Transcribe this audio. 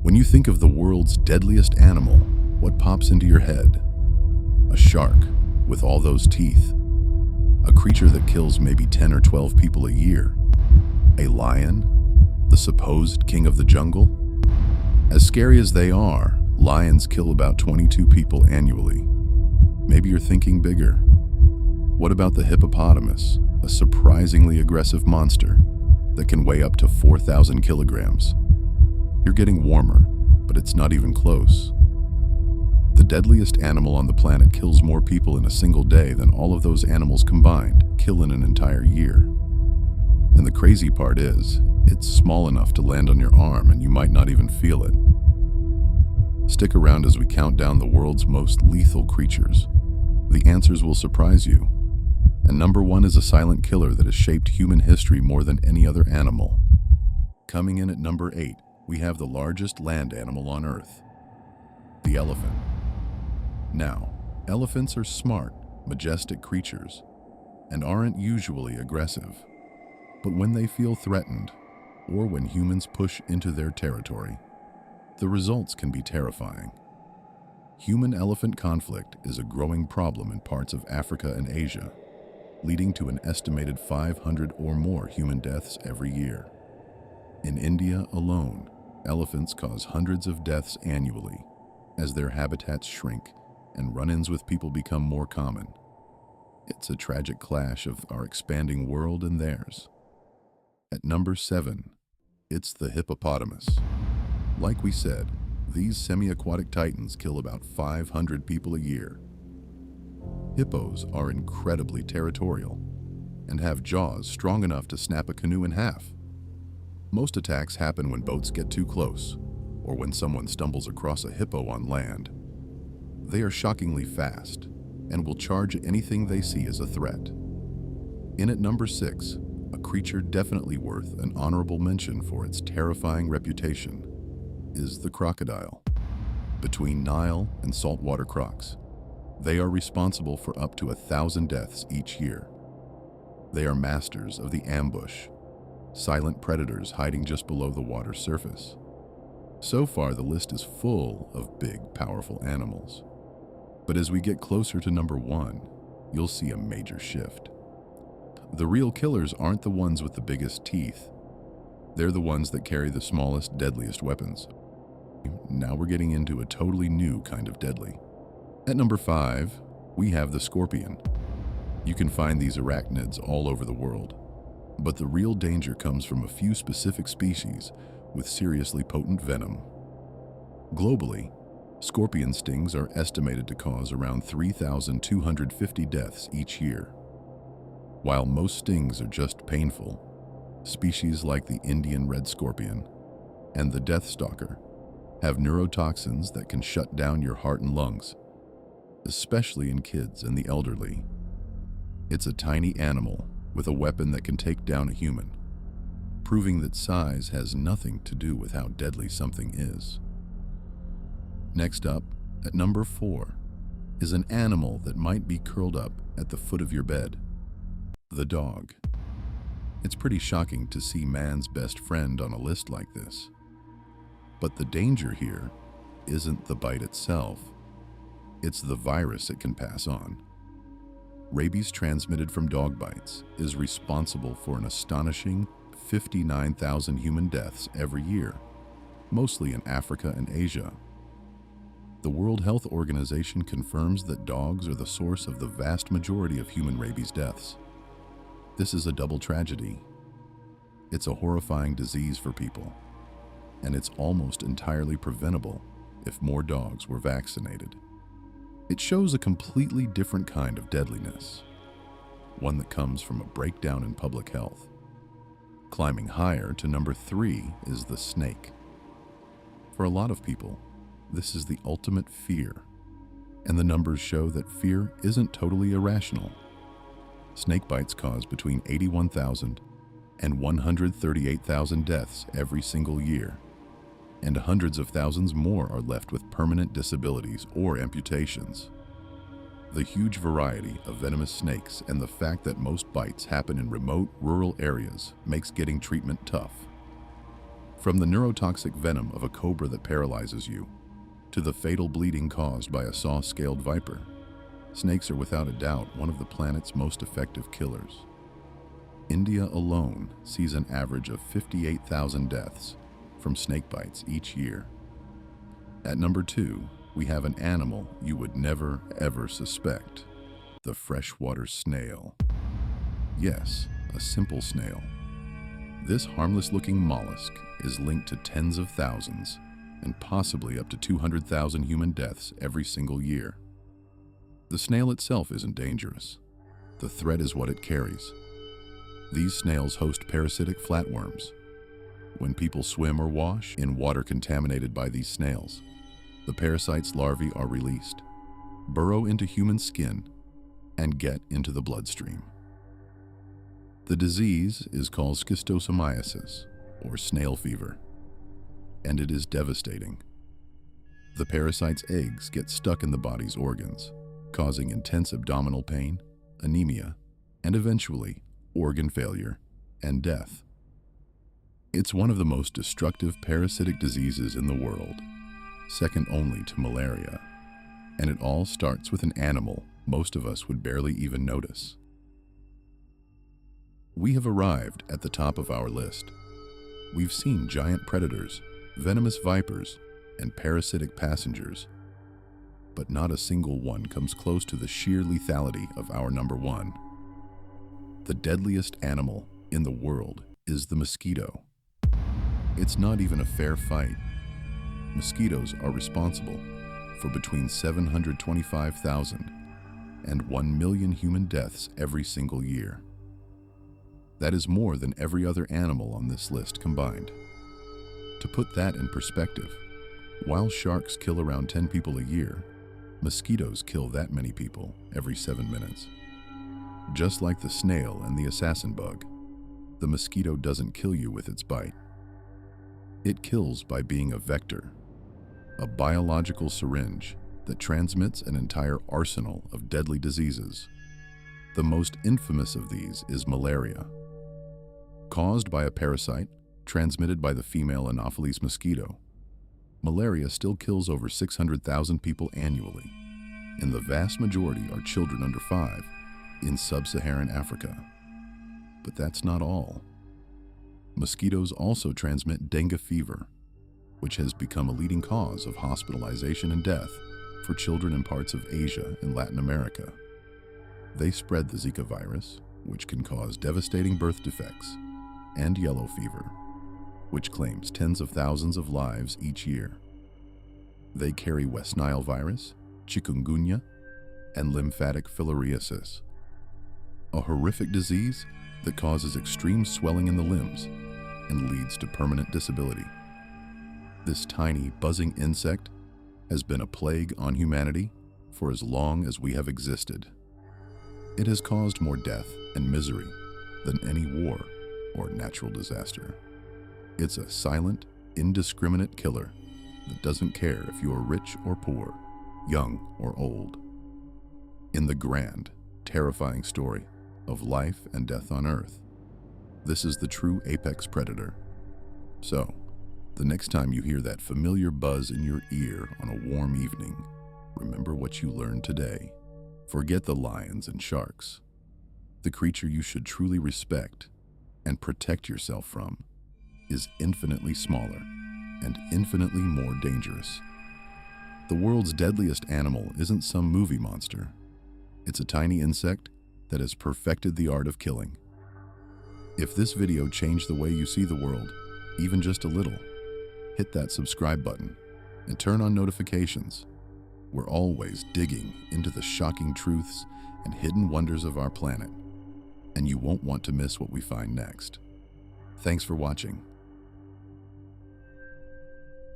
When you think of the world's deadliest animal, what pops into your head? A shark, with all those teeth. A creature that kills maybe 10 or 12 people a year. A lion, the supposed king of the jungle? As scary as they are, lions kill about 22 people annually. Maybe you're thinking bigger. What about the hippopotamus, a surprisingly aggressive monster that can weigh up to 4,000 kilograms? You're getting warmer, but it's not even close. The deadliest animal on the planet kills more people in a single day than all of those animals combined kill in an entire year. And the crazy part is, it's small enough to land on your arm and you might not even feel it. Stick around as we count down the world's most lethal creatures. The answers will surprise you. And number 1 is a silent killer that has shaped human history more than any other animal. Coming in at number 8, we have the largest land animal on Earth, the elephant. Now, elephants are smart, majestic creatures and aren't usually aggressive. But when they feel threatened, or when humans push into their territory, the results can be terrifying. Human-elephant conflict is a growing problem in parts of Africa and Asia, leading to an estimated 500 or more human deaths every year. In India alone, elephants cause hundreds of deaths annually as their habitats shrink and run-ins with people become more common. It's a tragic clash of our expanding world and theirs. At number 7, it's the hippopotamus. Like we said, these semi-aquatic titans kill about 500 people a year. Hippos are incredibly territorial and have jaws strong enough to snap a canoe in half. Most attacks happen when boats get too close, or when someone stumbles across a hippo on land. They are shockingly fast, and will charge at anything they see as a threat. In at number 6, a creature definitely worth an honorable mention for its terrifying reputation, is the crocodile. Between Nile and saltwater crocs, they are responsible for up to 1,000 deaths each year. They are masters of the ambush, silent predators hiding just below the water's surface. So far, the list is full of big, powerful animals. But as we get closer to number 1, you'll see a major shift. The real killers aren't the ones with the biggest teeth. They're the ones that carry the smallest, deadliest weapons. Now we're getting into a totally new kind of deadly. At number 5, we have the scorpion. You can find these arachnids all over the world. But the real danger comes from a few specific species with seriously potent venom. Globally, scorpion stings are estimated to cause around 3,250 deaths each year. While most stings are just painful, species like the Indian red scorpion and the death stalker have neurotoxins that can shut down your heart and lungs, especially in kids and the elderly. It's a tiny animal with a weapon that can take down a human, proving that size has nothing to do with how deadly something is. Next up, at number 4, is an animal that might be curled up at the foot of your bed, the dog. It's pretty shocking to see man's best friend on a list like this. But the danger here isn't the bite itself, it's the virus it can pass on. Rabies transmitted from dog bites is responsible for an astonishing 59,000 human deaths every year, mostly in Africa and Asia. The World Health Organization confirms that dogs are the source of the vast majority of human rabies deaths. This is a double tragedy. It's a horrifying disease for people, and it's almost entirely preventable if more dogs were vaccinated. It shows a completely different kind of deadliness, one that comes from a breakdown in public health. Climbing higher to number 3 is the snake. For a lot of people, this is the ultimate fear, and the numbers show that fear isn't totally irrational. Snake bites cause between 81,000 and 138,000 deaths every single year, and hundreds of thousands more are left with permanent disabilities or amputations. The huge variety of venomous snakes and the fact that most bites happen in remote, rural areas makes getting treatment tough. From the neurotoxic venom of a cobra that paralyzes you, to the fatal bleeding caused by a saw-scaled viper, snakes are without a doubt one of the planet's most effective killers. India alone sees an average of 58,000 deaths from snake bites each year. At number 2, we have an animal you would never ever suspect: the freshwater snail. Yes, a simple snail. This harmless-looking mollusk is linked to tens of thousands and possibly up to 200,000 human deaths every single year. The snail itself isn't dangerous. The threat is what it carries. These snails host parasitic flatworms. When people swim or wash in water contaminated by these snails, the parasite's larvae are released, burrow into human skin, and get into the bloodstream. The disease is called schistosomiasis, or snail fever, and it is devastating. The parasite's eggs get stuck in the body's organs, causing intense abdominal pain, anemia, and eventually organ failure and death. It's one of the most destructive parasitic diseases in the world, second only to malaria, and it all starts with an animal most of us would barely even notice. We have arrived at the top of our list. We've seen giant predators, venomous vipers, and parasitic passengers, but not a single one comes close to the sheer lethality of our number 1. The deadliest animal in the world is the mosquito. It's not even a fair fight. Mosquitoes are responsible for between 725,000 and 1 million human deaths every single year. That is more than every other animal on this list combined. To put that in perspective, while sharks kill around 10 people a year, mosquitoes kill that many people every 7 minutes. Just like the snail and the assassin bug, the mosquito doesn't kill you with its bite. It kills by being a vector, a biological syringe that transmits an entire arsenal of deadly diseases. The most infamous of these is malaria. Caused by a parasite transmitted by the female Anopheles mosquito, malaria still kills over 600,000 people annually, and the vast majority are children under 5 in sub-Saharan Africa. But that's not all. Mosquitoes also transmit dengue fever, which has become a leading cause of hospitalization and death for children in parts of Asia and Latin America. They spread the Zika virus, which can cause devastating birth defects, and yellow fever, which claims tens of thousands of lives each year. They carry West Nile virus, chikungunya, and lymphatic filariasis, a horrific disease that causes extreme swelling in the limbs and leads to permanent disability. This tiny, buzzing insect has been a plague on humanity for as long as we have existed. It has caused more death and misery than any war or natural disaster. It's a silent, indiscriminate killer that doesn't care if you are rich or poor, young or old. In the grand, terrifying story of life and death on Earth, this is the true apex predator. So, the next time you hear that familiar buzz in your ear on a warm evening, remember what you learned today. Forget the lions and sharks. The creature you should truly respect and protect yourself from is infinitely smaller and infinitely more dangerous. The world's deadliest animal isn't some movie monster. It's a tiny insect that has perfected the art of killing. If this video changed the way you see the world, even just a little, hit that subscribe button and turn on notifications. We're always digging into the shocking truths and hidden wonders of our planet, and you won't want to miss what we find next. Thanks for watching.